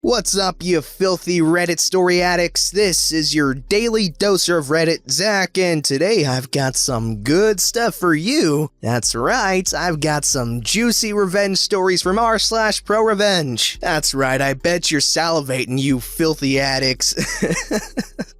What's up, you filthy Reddit story addicts? This is your daily doser of Reddit, Zach, and today I've got some good stuff for you. That's right, I've got some juicy revenge stories from r/ProRevenge. That's right, I bet you're salivating, you filthy addicts.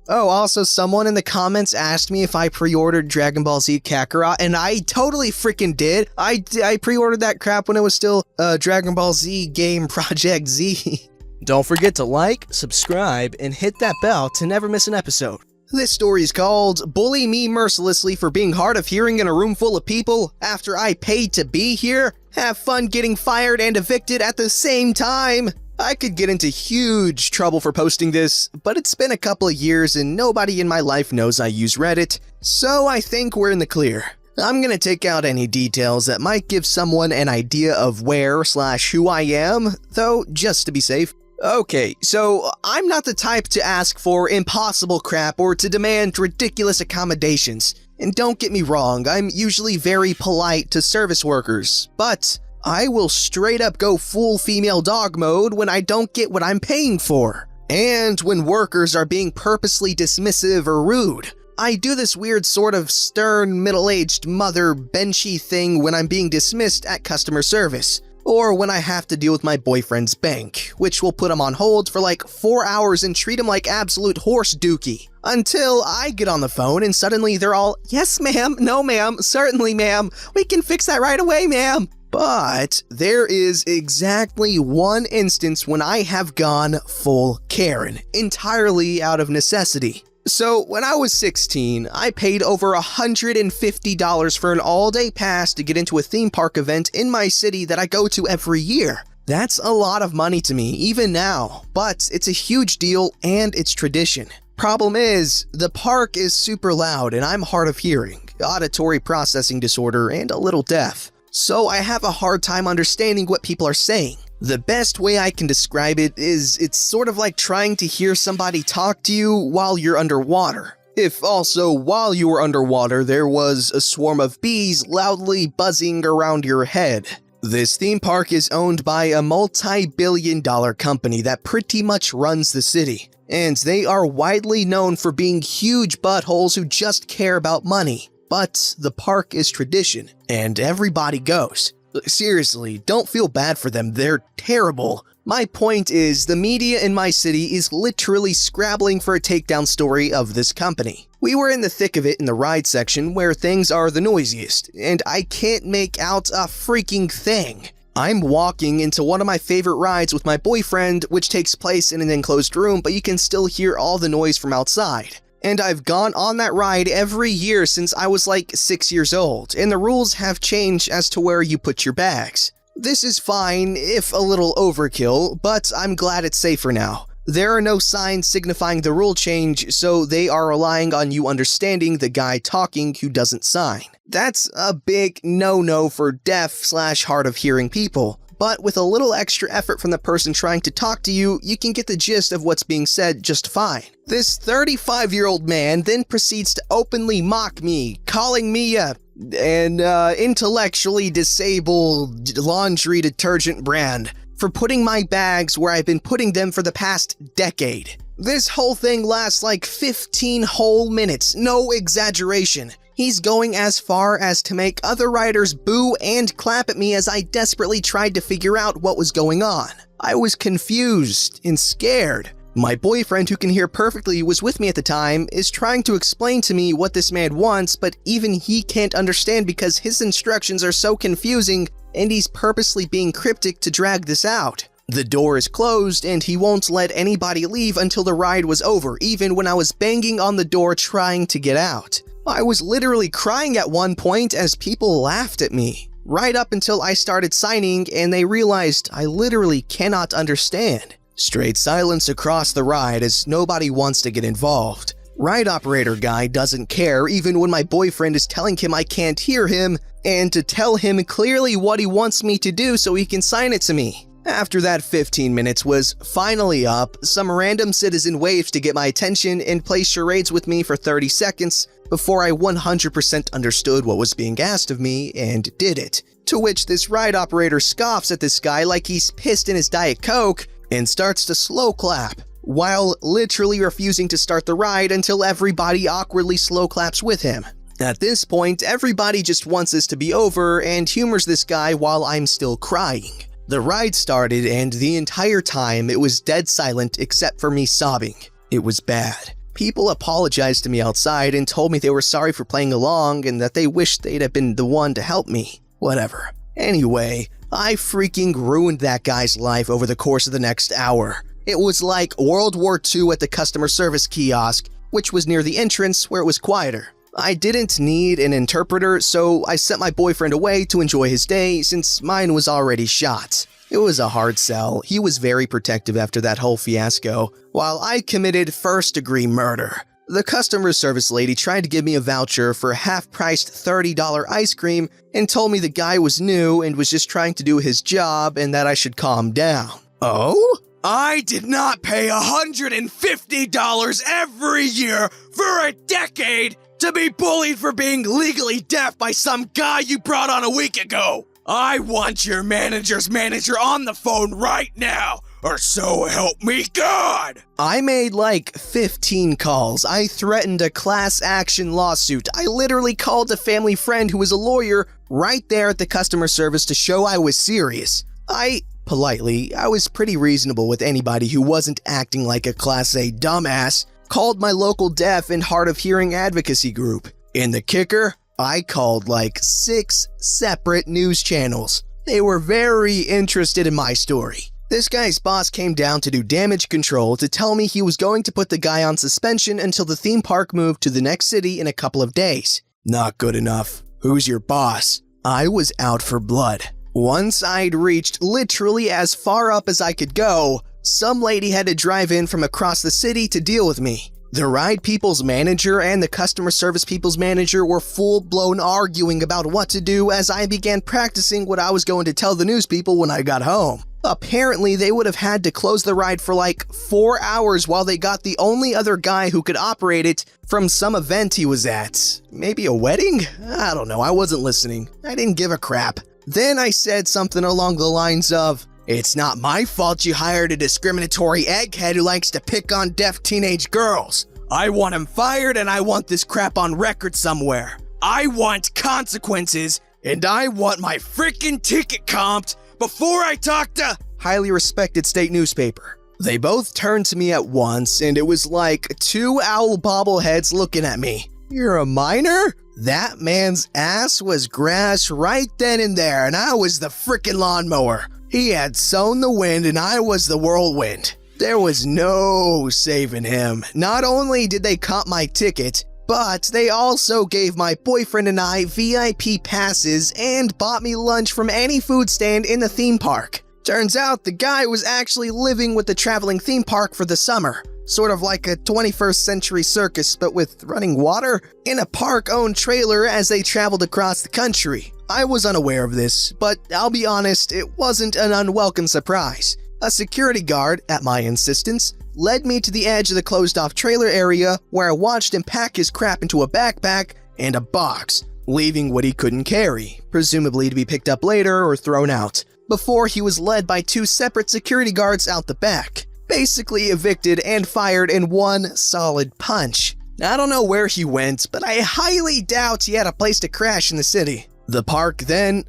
Oh, also, someone in the comments asked me if I pre-ordered Dragon Ball Z Kakarot, and I totally freaking did. I pre-ordered that crap when it was still Dragon Ball Z Game Project Z. Don't forget to like, subscribe, and hit that bell to never miss an episode. This story is called Bully Me Mercilessly for Being Hard of Hearing in a Room Full of People After I Paid to Be Here. Have fun getting fired and evicted at the same time. I could get into huge trouble for posting this, but it's been a couple of years and nobody in my life knows I use Reddit, so I think we're in the clear. I'm gonna take out any details that might give someone an idea of where/who I am, though just to be safe. Okay, so I'm not the type to ask for impossible crap or to demand ridiculous accommodations. And don't get me wrong, I'm usually very polite to service workers, but I will straight up go full female dog mode when I don't get what I'm paying for. And when workers are being purposely dismissive or rude. I do this weird sort of stern middle-aged mother benchy thing when I'm being dismissed at customer service. Or when I have to deal with my boyfriend's bank, which will put him on hold for like 4 hours and treat him like absolute horse dookie. Until I get on the phone and suddenly they're all, "Yes ma'am, no ma'am, certainly ma'am, we can fix that right away ma'am." But there is exactly one instance when I have gone full Karen, entirely out of necessity. So when I was 16, I paid over $150 for an all-day pass to get into a theme park event in my city that I go to every year. That's a lot of money to me, even now, but it's a huge deal and it's tradition. Problem is, the park is super loud and I'm hard of hearing, auditory processing disorder, and a little deaf. So I have a hard time understanding what people are saying. The best way I can describe it is it's sort of like trying to hear somebody talk to you while you're underwater. If also while you were underwater there was a swarm of bees loudly buzzing around your head. This theme park is owned by a multi-billion-dollar company that pretty much runs the city, and they are widely known for being huge buttholes who just care about money. But the park is tradition, and everybody goes. Seriously, don't feel bad for them, they're terrible. My point is, the media in my city is literally scrabbling for a takedown story of this company. We were in the thick of it in the ride section where things are the noisiest, and I can't make out a freaking thing. I'm walking into one of my favorite rides with my boyfriend, which takes place in an enclosed room, but you can still hear all the noise from outside. And I've gone on that ride every year since I was like 6 years old, and the rules have changed as to where you put your bags. This is fine, if a little overkill, but I'm glad it's safer now. There are no signs signifying the rule change, so they are relying on you understanding the guy talking who doesn't sign. That's a big no-no for deaf/hard of hearing people. But with a little extra effort from the person trying to talk to you, you can get the gist of what's being said just fine. This 35-year-old man then proceeds to openly mock me, calling me an intellectually disabled laundry detergent brand for putting my bags where I've been putting them for the past decade. This whole thing lasts like 15 whole minutes, no exaggeration. He's going as far as to make other riders boo and clap at me as I desperately tried to figure out what was going on. I was confused and scared. My boyfriend, who can hear perfectly, was with me at the time, is trying to explain to me what this man wants, but even he can't understand because his instructions are so confusing and he's purposely being cryptic to drag this out. The door is closed and he won't let anybody leave until the ride was over, even when I was banging on the door trying to get out. I was literally crying at one point as people laughed at me, right up until I started signing and they realized I literally cannot understand. Straight silence across the ride as nobody wants to get involved. Ride operator guy doesn't care even when my boyfriend is telling him I can't hear him and to tell him clearly what he wants me to do so he can sign it to me. After that 15 minutes was finally up, some random citizen waved to get my attention and played charades with me for 30 seconds before I 100% understood what was being asked of me and did it. To which this ride operator scoffs at this guy like he's pissed in his Diet Coke and starts to slow clap, while literally refusing to start the ride until everybody awkwardly slow claps with him. At this point, everybody just wants this to be over and humors this guy while I'm still crying. The ride started, and the entire time it was dead silent except for me sobbing. It was bad. People apologized to me outside and told me they were sorry for playing along and that they wished they'd have been the one to help me. Whatever. Anyway, I freaking ruined that guy's life over the course of the next hour. It was like World War II at the customer service kiosk, which was near the entrance where it was quieter. I didn't need an interpreter, so I sent my boyfriend away to enjoy his day since mine was already shot. It was a hard sell. He was very protective after that whole fiasco, while I committed first-degree murder. The customer service lady tried to give me a voucher for half-priced $30 ice cream and told me the guy was new and was just trying to do his job and that I should calm down. Oh? I did not pay $150 every year for a decade to be bullied for being legally deaf by some guy you brought on a week ago. I want your manager's manager on the phone right now, or so help me God! I made like 15 calls. I threatened a class action lawsuit. I literally called a family friend who was a lawyer right there at the customer service to show I was serious. I was pretty reasonable with anybody who wasn't acting like a Class A dumbass, called my local deaf and hard of hearing advocacy group. And the kicker? I called like 6 separate news channels. They were very interested in my story. This guy's boss came down to do damage control to tell me he was going to put the guy on suspension until the theme park moved to the next city in a couple of days. Not good enough. Who's your boss? I was out for blood. Once I'd reached literally as far up as I could go, some lady had to drive in from across the city to deal with me. The ride people's manager and the customer service people's manager were full-blown arguing about what to do as I began practicing what I was going to tell the news people when I got home. Apparently, they would have had to close the ride for like 4 hours while they got the only other guy who could operate it from some event he was at. Maybe a wedding? I don't know, I wasn't listening. I didn't give a crap. Then I said something along the lines of, "It's not my fault you hired a discriminatory egghead who likes to pick on deaf teenage girls. I want him fired and I want this crap on record somewhere. I want consequences and I want my freaking ticket comped before I talk to highly respected state newspaper." They both turned to me at once and it was like 2 owl bobbleheads looking at me. "You're a minor?" That man's ass was grass right then and there and I was the frickin' lawnmower. He had sown the wind and I was the whirlwind. There was no saving him. Not only did they comp my ticket, but they also gave my boyfriend and I VIP passes and bought me lunch from any food stand in the theme park. Turns out the guy was actually living with the traveling theme park for the summer. Sort of like a 21st century circus but with running water in a park-owned trailer as they traveled across the country. I was unaware of this, but I'll be honest, it wasn't an unwelcome surprise. A security guard, at my insistence, led me to the edge of the closed-off trailer area where I watched him pack his crap into a backpack and a box, leaving what he couldn't carry, presumably to be picked up later or thrown out, before he was led by 2 separate security guards out the back. Basically evicted and fired in one solid punch. I don't know where he went, but I highly doubt he had a place to crash in the city. The park then,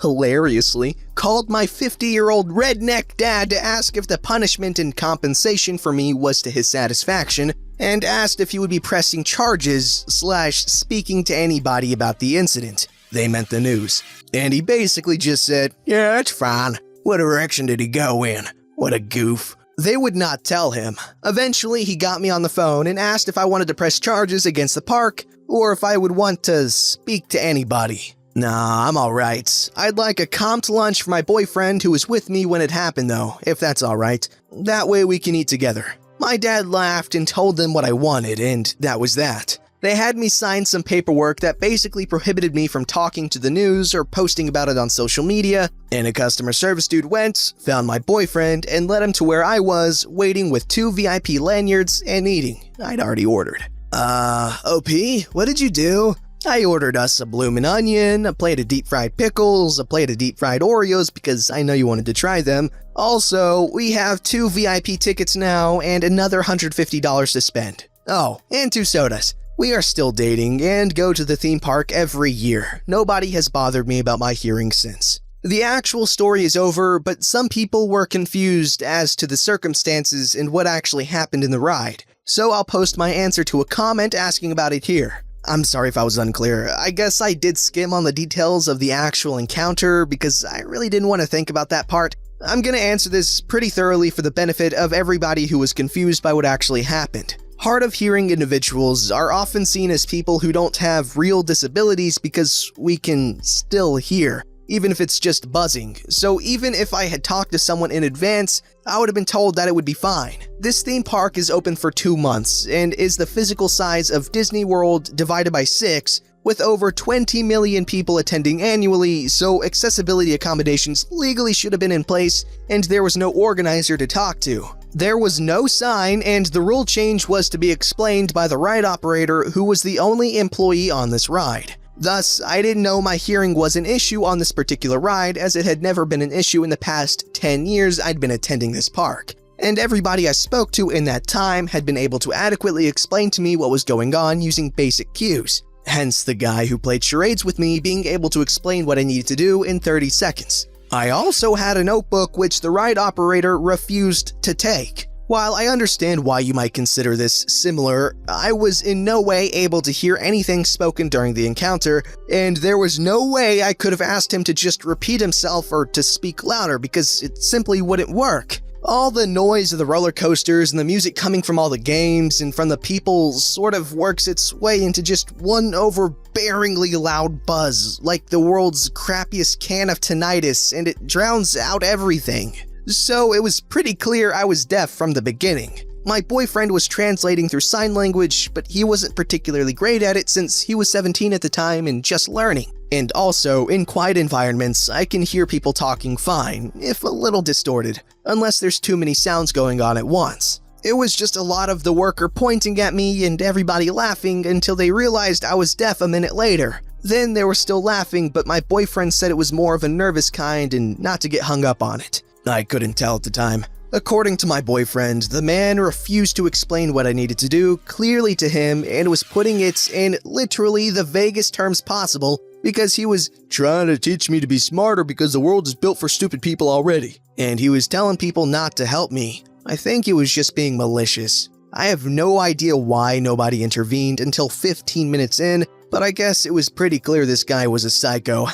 hilariously, called my 50-year-old redneck dad to ask if the punishment and compensation for me was to his satisfaction, and asked if he would be pressing charges / speaking to anybody about the incident. They meant the news. And he basically just said, "Yeah, it's fine." What direction did he go in? What a goof. They would not tell him. Eventually, he got me on the phone and asked if I wanted to press charges against the park, or if I would want to speak to anybody. Nah, I'm alright. I'd like a comped lunch for my boyfriend who was with me when it happened though, if that's alright. That way we can eat together. My dad laughed and told them what I wanted, and that was that. They had me sign some paperwork that basically prohibited me from talking to the news or posting about it on social media, and a customer service dude went, found my boyfriend, and led him to where I was, waiting with 2 VIP lanyards and eating. I'd already ordered. OP, what did you do? I ordered us a bloomin' onion, a plate of deep-fried pickles, a plate of deep-fried Oreos because I know you wanted to try them. Also, we have 2 VIP tickets now and another $150 to spend. Oh, and 2 sodas. We are still dating and go to the theme park every year. Nobody has bothered me about my hearing since. The actual story is over, but some people were confused as to the circumstances and what actually happened in the ride. So I'll post my answer to a comment asking about it here. I'm sorry if I was unclear. I guess I did skim on the details of the actual encounter because I really didn't want to think about that part. I'm gonna answer this pretty thoroughly for the benefit of everybody who was confused by what actually happened. Hard of hearing individuals are often seen as people who don't have real disabilities because we can still hear, even if it's just buzzing. So even if I had talked to someone in advance, I would have been told that it would be fine. This theme park is open for 2 months and is the physical size of Disney World divided by 6, with over 20 million people attending annually, so accessibility accommodations legally should have been in place, and there was no organizer to talk to. There was no sign, and the rule change was to be explained by the ride operator, who was the only employee on this ride. Thus, I didn't know my hearing was an issue on this particular ride, as it had never been an issue in the past 10 years I'd been attending this park. And everybody I spoke to in that time had been able to adequately explain to me what was going on using basic cues. Hence the guy who played charades with me being able to explain what I needed to do in 30 seconds. I also had a notebook which the ride operator refused to take. While I understand why you might consider this similar, I was in no way able to hear anything spoken during the encounter, and there was no way I could have asked him to just repeat himself or to speak louder because it simply wouldn't work. All the noise of the roller coasters and the music coming from all the games and from the people sort of works its way into just one overbearingly loud buzz, like the world's crappiest can of tinnitus, and it drowns out everything. So it was pretty clear I was deaf from the beginning. My boyfriend was translating through sign language, but he wasn't particularly great at it since he was 17 at the time and just learning. And also, in quiet environments, I can hear people talking fine, if a little distorted, unless there's too many sounds going on at once. It was just a lot of the worker pointing at me and everybody laughing until they realized I was deaf a minute later. Then they were still laughing, but my boyfriend said it was more of a nervous kind and not to get hung up on it. I couldn't tell at the time. According to my boyfriend, the man refused to explain what I needed to do clearly to him and was putting it in literally the vaguest terms possible because he was trying to teach me to be smarter because the world is built for stupid people already. And he was telling people not to help me. I think he was just being malicious. I have no idea why nobody intervened until 15 minutes in, but I guess it was pretty clear this guy was a psycho.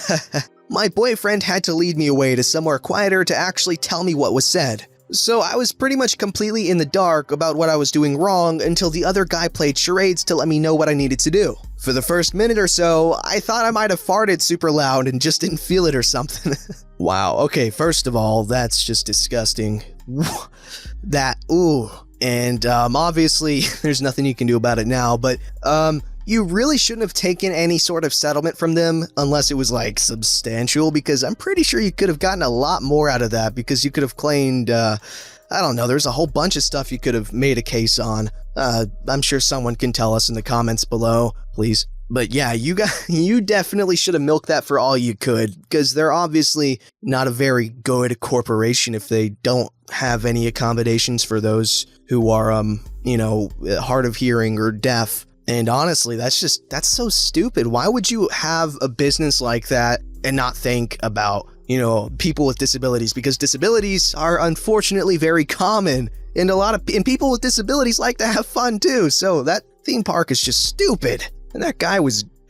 My boyfriend had to lead me away to somewhere quieter to actually tell me what was said. So I was pretty much completely in the dark about what I was doing wrong until the other guy played charades to let me know what I needed to do. For the first minute or so, I thought I might have farted super loud and just didn't feel it or something. Wow, okay, first of all, that's just disgusting. Ooh. And obviously, there's nothing you can do about it now, but you really shouldn't have taken any sort of settlement from them unless it was like substantial, because I'm pretty sure you could have gotten a lot more out of that because you could have claimed, I don't know, there's a whole bunch of stuff you could have made a case on. I'm sure someone can tell us in the comments below, please. But yeah, you definitely should have milked that for all you could, because they're obviously not a very good corporation if they don't have any accommodations for those who are, hard of hearing or deaf. And honestly, that's so stupid. Why would you have a business like that and not think about, people with disabilities? Because disabilities are unfortunately very common, and and people with disabilities like to have fun too. So that theme park is just stupid. And that guy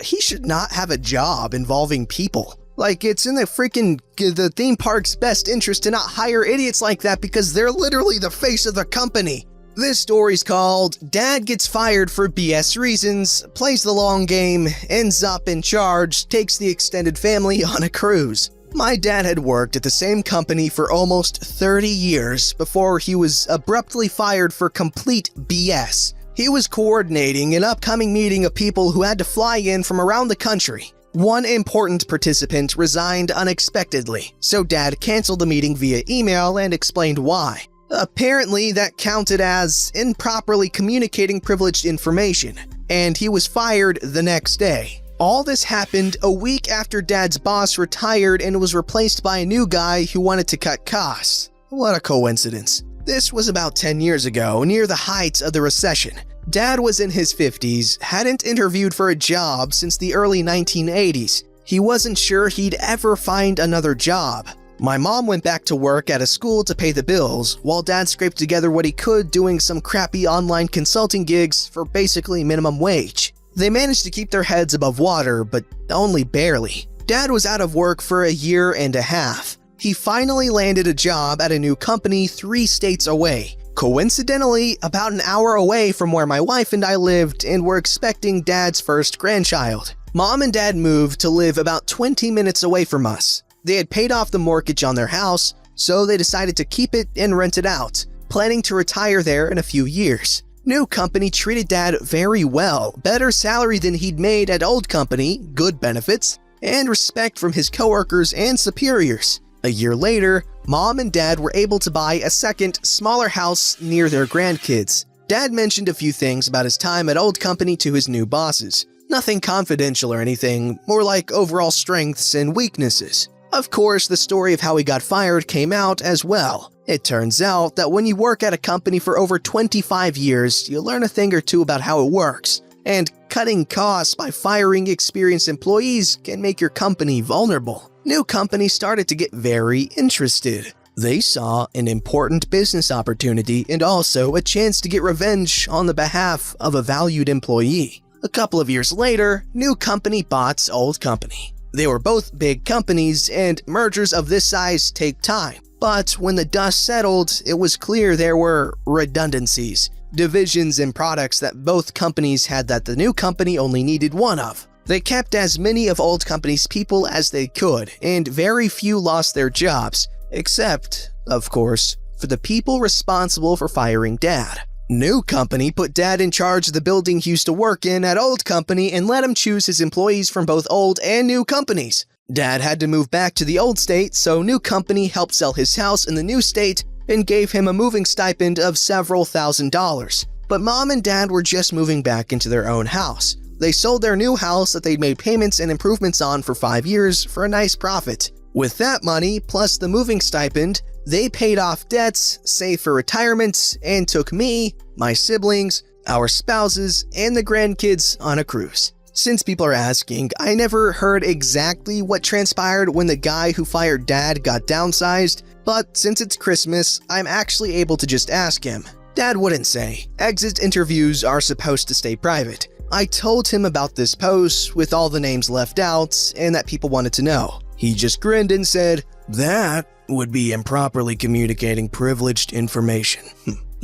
he should not have a job involving people. Like, it's in the theme park's best interest to not hire idiots like that because they're literally the face of the company. This story's called Dad Gets Fired for BS Reasons, Plays the Long Game, Ends Up in Charge, Takes the Extended Family on a Cruise. My dad had worked at the same company for almost 30 years before he was abruptly fired for complete BS. He was coordinating an upcoming meeting of people who had to fly in from around the country. One important participant resigned unexpectedly, so Dad canceled the meeting via email and explained why. Apparently, that counted as improperly communicating privileged information, and he was fired the next day. All this happened a week after Dad's boss retired and was replaced by a new guy who wanted to cut costs. What a coincidence. This was about 10 years ago, near the height of the recession. Dad was in his 50s, hadn't interviewed for a job since the early 1980s. He wasn't sure he'd ever find another job. My mom went back to work at a school to pay the bills, while Dad scraped together what he could doing some crappy online consulting gigs for basically minimum wage. They managed to keep their heads above water, but only barely. Dad was out of work for a year and a half. He finally landed a job at a new company 3 states away. Coincidentally, about an hour away from where my wife and I lived and were expecting Dad's first grandchild. Mom and Dad moved to live about 20 minutes away from us. They had paid off the mortgage on their house, so they decided to keep it and rent it out, planning to retire there in a few years. New company treated Dad very well, better salary than he'd made at old company, good benefits, and respect from his coworkers and superiors. A year later, Mom and Dad were able to buy a second, smaller house near their grandkids. Dad mentioned a few things about his time at old company to his new bosses. Nothing confidential or anything, more like overall strengths and weaknesses. Of course, the story of how he got fired came out as well. It turns out that when you work at a company for over 25 years, you learn a thing or two about how it works. And cutting costs by firing experienced employees can make your company vulnerable. New companies started to get very interested. They saw an important business opportunity and also a chance to get revenge on the behalf of a valued employee. A couple of years later, new company bought old company. They were both big companies, and mergers of this size take time. But when the dust settled, it was clear there were redundancies, divisions and products that both companies had that the new company only needed one of. They kept as many of old company's people as they could, and very few lost their jobs, except, of course, for the people responsible for firing Dad. New company put Dad in charge of the building he used to work in at old company and let him choose his employees from both old and new companies. Dad had to move back to the old state, so new company helped sell his house in the new state and gave him a moving stipend of several $1,000s. But Mom and Dad were just moving back into their own house. They sold their new house that they'd made payments and improvements on for 5 years for a nice profit. With that money, plus the moving stipend, they paid off debts, saved for retirement, and took me, my siblings, our spouses, and the grandkids on a cruise. Since people are asking, I never heard exactly what transpired when the guy who fired Dad got downsized, but since it's Christmas, I'm actually able to just ask him. Dad wouldn't say. Exit interviews are supposed to stay private. I told him about this post with all the names left out and that people wanted to know. He just grinned and said, "That would be improperly communicating privileged information."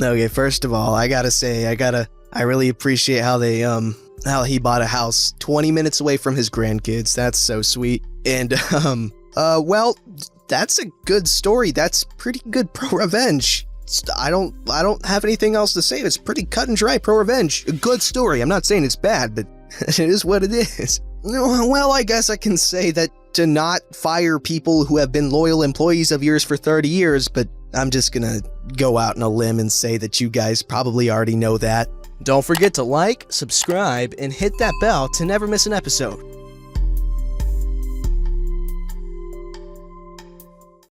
Okay, first of all, I gotta say, I really appreciate how he bought a house 20 minutes away from his grandkids. That's so sweet. And, well, that's a good story. That's pretty good ProRevenge. I don't have anything else to say. It's pretty cut and dry ProRevenge. A good story. I'm not saying it's bad, but it is what it is. Well, I guess I can say that to not fire people who have been loyal employees of yours for 30 years, but I'm just gonna go out on a limb and say that you guys probably already know that. Don't forget to like, subscribe, and hit that bell to never miss an episode.